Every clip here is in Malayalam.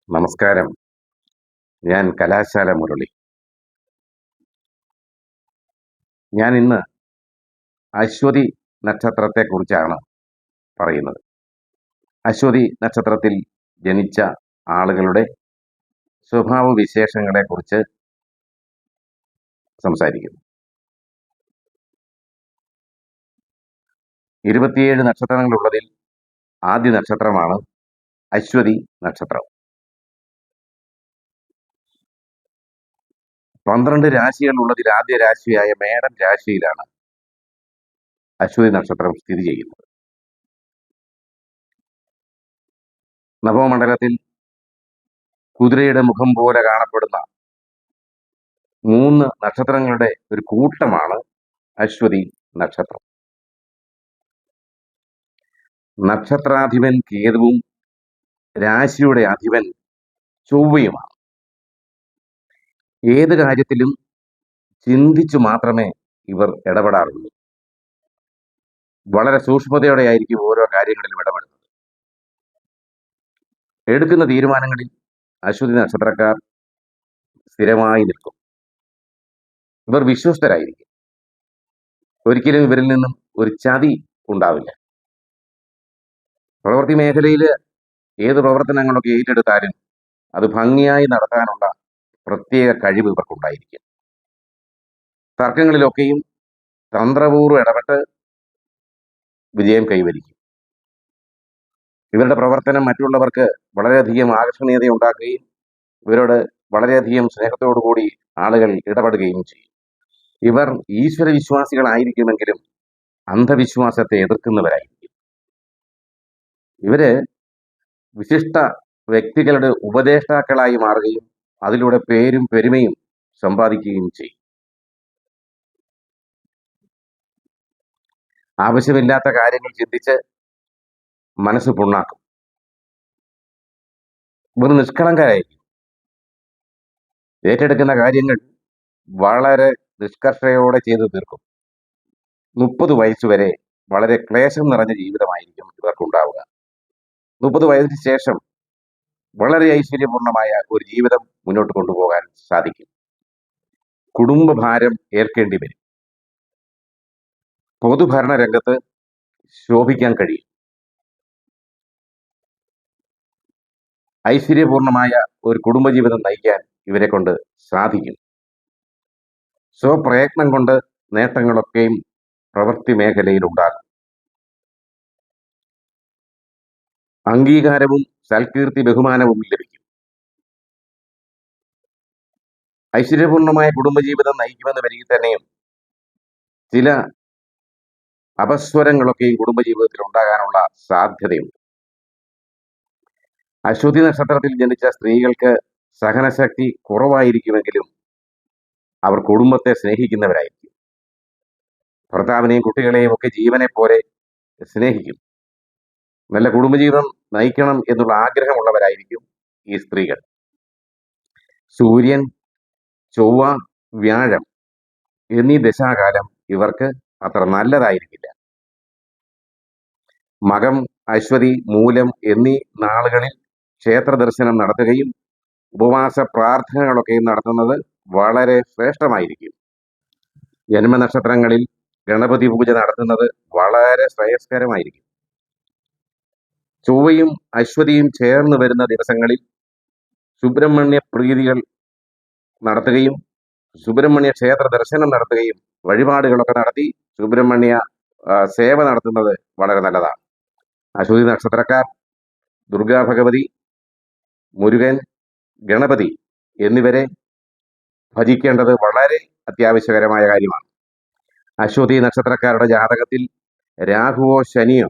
നമസ്കാരം. ഞാൻ കലാശാല മുരളി. ഞാൻ ഇന്ന് അശ്വതി നക്ഷത്രത്തെക്കുറിച്ചാണ് പറയുന്നത്. അശ്വതി നക്ഷത്രത്തിൽ ജനിച്ച ആളുകളുടെ സ്വഭാവ വിശേഷങ്ങളെക്കുറിച്ച് സംസാരിക്കുന്നു. 27 നക്ഷത്രങ്ങളുള്ളതിൽ ആദ്യ നക്ഷത്രമാണ് അശ്വതി നക്ഷത്രം. 12 രാശികളുള്ളതിൽ ആദ്യ രാശിയായ മേടം രാശിയിലാണ് അശ്വതി നക്ഷത്രം സ്ഥിതി ചെയ്യുന്നത്. നവമണ്ഡലത്തിൽ കുതിരയുടെ മുഖം പോലെ കാണപ്പെടുന്ന 3 നക്ഷത്രങ്ങളുടെ ഒരു കൂട്ടമാണ് അശ്വതി നക്ഷത്രം. നക്ഷത്രാധിപൻ കേതുവും രാശിയുടെ അധിപൻ ചൊവ്വയുമാണ്. ഏത് കാര്യത്തിലും ചിന്തിച്ചു മാത്രമേ ഇവർ ഇടപെടാറുള്ളൂ. വളരെ സൂക്ഷ്മതയോടെ ആയിരിക്കും ഓരോ കാര്യങ്ങളിലും ഇടപെടുന്നത്. എടുക്കുന്ന തീരുമാനങ്ങളിൽ അശ്വതി നക്ഷത്രക്കാർ സ്ഥിരമായി നിൽക്കും. ഇവർ വിശ്വസ്തരായിരിക്കും. ഒരിക്കലും ഇവരിൽ നിന്നും ഒരു ചതി ഉണ്ടാവില്ല. പ്രവൃത്തി മേഖലയിൽ ഏത് പ്രവർത്തനങ്ങളൊക്കെ ഏറ്റെടുത്താലും അത് ഭംഗിയായി നടത്താനുള്ള പ്രത്യേക കഴിവ് ഇവർക്കുണ്ടായിരിക്കും. തർക്കങ്ങളിലൊക്കെയും തന്ത്രപൂർവ്വം ഇടപെട്ട് വിജയം കൈവരിക്കും. ഇവരുടെ പ്രവർത്തനം മറ്റുള്ളവർക്ക് വളരെയധികം ആകർഷണീയത ഉണ്ടാക്കുകയും ഇവരോട് വളരെയധികം സ്നേഹത്തോടു കൂടി ആളുകൾ ഇടപെടുകയും ചെയ്യും. ഇവർ ഈശ്വര വിശ്വാസികളായിരിക്കുമെങ്കിലും അന്ധവിശ്വാസത്തെ എതിർക്കുന്നവരായിരിക്കും. ഇവര് വിശിഷ്ട വ്യക്തികളുടെ ഉപദേഷ്ടാക്കളായി മാറുകയും അതിലൂടെ പേരും പെരുമയും സമ്പാദിക്കുകയും ചെയ്യും. ആവശ്യമില്ലാത്ത കാര്യങ്ങൾ ചിന്തിച്ച് മനസ്സ് പുണ്ണാക്കും. ഇവർ നിഷ്കളങ്കരായിരിക്കും. ഏറ്റെടുക്കുന്ന കാര്യങ്ങൾ വളരെ നിഷ്കർഷയോടെ ചെയ്തു തീർക്കും. 30 വയസ്സുവരെ വളരെ ക്ലേശം നിറഞ്ഞ ജീവിതമായിരിക്കും ഇവർക്കുണ്ടാവുക. 30 വയസ്സിന് ശേഷം വളരെ ഐശ്വര്യപൂർണമായ ഒരു ജീവിതം മുന്നോട്ട് കൊണ്ടുപോകാൻ സാധിക്കും. കുടുംബഭാരം ഏൽക്കേണ്ടി വരും. പൊതുഭരണ രംഗത്ത് ശോഭിക്കാൻ കഴിയും. ഐശ്വര്യപൂർണമായ ഒരു കുടുംബജീവിതം നയിക്കാൻ ഇവരെ കൊണ്ട് സാധിക്കും. സ്വപ്രയത്നം കൊണ്ട് നേട്ടങ്ങളൊക്കെയും പ്രവൃത്തി മേഖലയിൽ ഉണ്ടാകും. അംഗീകാരവും സൽകീർത്തി ബഹുമാനവും ലഭിക്കും. ഐശ്വര്യപൂർണമായ കുടുംബജീവിതം നയിക്കുമെന്ന് വരികിൽ തന്നെയും ചില അപസ്വരങ്ങളൊക്കെയും കുടുംബജീവിതത്തിൽ ഉണ്ടാകാനുള്ള സാധ്യതയുണ്ട്. അശ്വതി നക്ഷത്രത്തിൽ ജനിച്ച സ്ത്രീകൾക്ക് സഹനശക്തി കുറവായിരിക്കുമെങ്കിലും അവർ കുടുംബത്തെ സ്നേഹിക്കുന്നവരായിരിക്കും. ഭർത്താവിനെയും കുട്ടികളെയും ഒക്കെ ജീവനെ പോലെ സ്നേഹിക്കും. നല്ല കുടുംബജീവിതം നയിക്കണം എന്നുള്ള ആഗ്രഹമുള്ളവരായിരിക്കും ഈ സ്ത്രീകൾ. സൂര്യൻ, ചൊവ്വ, വ്യാഴം എന്നീ ദശാകാലം ഇവർക്ക് അത്ര നല്ലതായിരിക്കില്ല. മകം, അശ്വതി, മൂലം എന്നീ നാളുകളിൽ ക്ഷേത്ര ദർശനം നടത്തുകയും ഉപവാസ പ്രാർത്ഥനകളൊക്കെയും നടത്തുന്നത് വളരെ ശ്രേഷ്ഠമായിരിക്കും. ജന്മനക്ഷത്രങ്ങളിൽ ഗണപതി പൂജ നടത്തുന്നത് വളരെ ശ്രേയസ്കരമായിരിക്കും. ചൊവ്വയും അശ്വതിയും ചേർന്ന് വരുന്ന ദിവസങ്ങളിൽ സുബ്രഹ്മണ്യ പ്രീതികൾ നടത്തുകയും സുബ്രഹ്മണ്യ ക്ഷേത്ര ദർശനം നടത്തുകയും വഴിപാടുകളൊക്കെ നടത്തി സുബ്രഹ്മണ്യ സേവ നടത്തുന്നത് വളരെ നല്ലതാണ്. അശ്വതി നക്ഷത്രക്കാർ ദുർഗാ ഭഗവതി, മുരുകൻ, ഗണപതി എന്നിവരെ ഭജിക്കേണ്ടത് വളരെ അത്യാവശ്യകരമായ കാര്യമാണ്. അശ്വതി നക്ഷത്രക്കാരുടെ ജാതകത്തിൽ രാഹുവോ ശനിയോ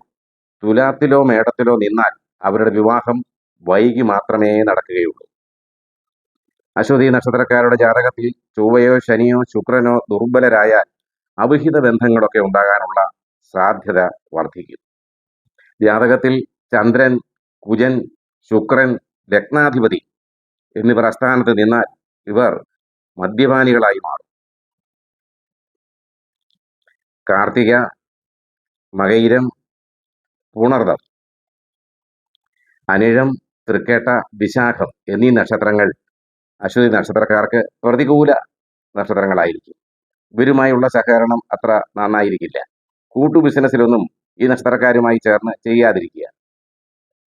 തുലാത്തിലോ മേടത്തിലോ നിന്നാൽ അവരുടെ വിവാഹം വൈകി മാത്രമേ നടക്കുകയുള്ളൂ. അശ്വതി നക്ഷത്രക്കാരുടെ ജാതകത്തിൽ ചൊവ്വയോ ശനിയോ ശുക്രനോ ദുർബലരായാൽ അവിഹിത ബന്ധങ്ങളൊക്കെ ഉണ്ടാകാനുള്ള സാധ്യത വർദ്ധിക്കും. ജാതകത്തിൽ ചന്ദ്രൻ, കുജൻ, ശുക്രൻ, ലഗ്നാധിപതി എന്നിവർ അസ്ഥാനത്ത് നിന്നാൽ ഇവർ മദ്യപാനികളായി മാറും. കാർത്തിക, മകയിരം, പുണർദം, അനിഴം, തൃക്കേട്ട, വിശാഖം എന്നീ നക്ഷത്രങ്ങൾ അശ്വതി നക്ഷത്രക്കാർക്ക് പ്രതികൂല നക്ഷത്രങ്ങളായിരിക്കും. ഇവരുമായുള്ള സഹകരണം അത്ര നന്നായിരിക്കില്ല. കൂട്ടു ബിസിനസ്സിലൊന്നും ഈ നക്ഷത്രക്കാരുമായി ചേർന്ന് ചെയ്യാതിരിക്കുക.